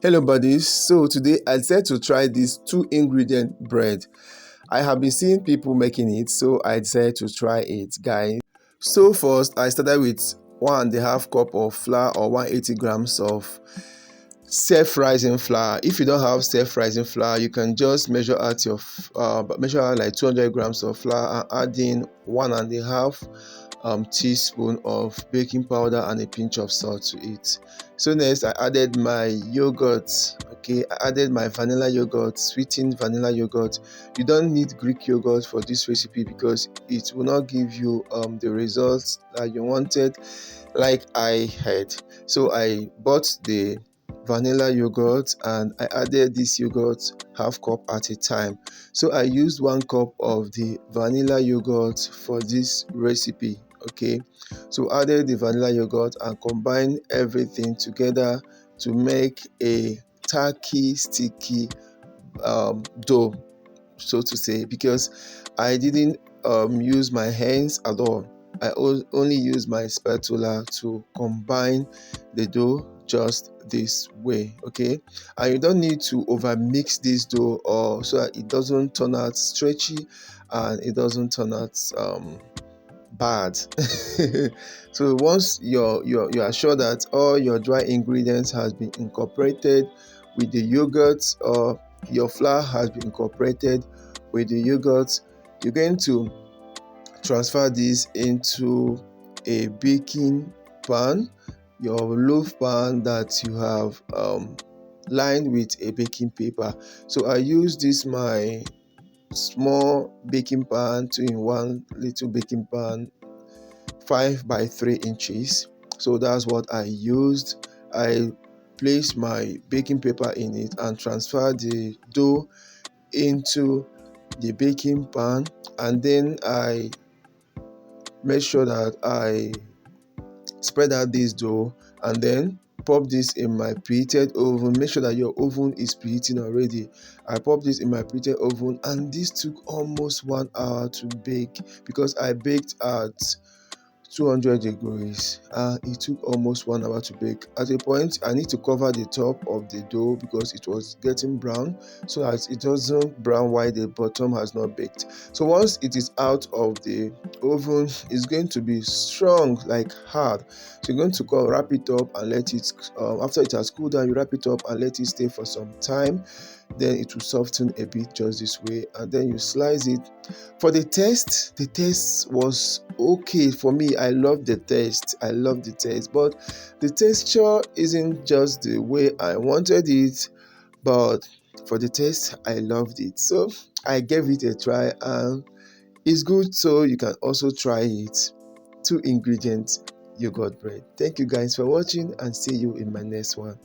Hello buddies, so today I decided to try this two ingredient bread. I have been seeing people making it, so I decided to try it, guys. So first I started with 1.5 cup of flour or 180 grams of self-rising flour. If you don't have self-rising flour, you can just measure out like 200 grams of flour and add in 1.5 teaspoon of baking powder and a pinch of salt to it. So next I added my yogurt. Okay, I added my vanilla yogurt, sweetened vanilla yogurt. You don't need Greek yogurt for this recipe because it will not give you the results that you wanted, like I had. So I bought the vanilla yogurt and I added this yogurt half cup at a time. So I used 1 cup of the vanilla yogurt for this recipe. Okay, so added the vanilla yogurt and combine everything together to make a tacky sticky dough, so to say, because I didn't use my hands at all. I only use my spatula to combine the dough just this way. Okay, and you don't need to over mix this dough or so that it doesn't turn out stretchy and it doesn't turn out bad. So once you are sure that all your dry ingredients has been incorporated with the yogurt, or your flour has been incorporated with the yogurt, you're going to transfer this into a baking pan, your loaf pan that you have lined with a baking paper. So I use this my small baking pan, 2-in-1 little baking pan, 5 by 3 inches. So that's what I used. I placed my baking paper in it and transferred the dough into the baking pan, and then I made sure that I spread out this dough and then pop this in my preheated oven. Make sure that your oven is preheating already. I popped this in my preheated oven and this took almost 1 hour to bake because I baked at 200 degrees. It took almost 1 hour to bake. At a point I need to cover the top of the dough because it was getting brown, so that it doesn't brown while the bottom has not baked. So once it is out of the oven, it's going to be strong, like hard. So you're going to wrap it up and let it after it has cooled down, you wrap it up and let it stay for some time. Then it will soften a bit just this way, and then you slice it. For the taste was okay for me. I love the taste, but the texture isn't just the way I wanted it. But for the taste, I loved it, so I gave it a try and it's good. So you can also try it. 2 ingredients yogurt bread. Thank you guys for watching and see you in my next one.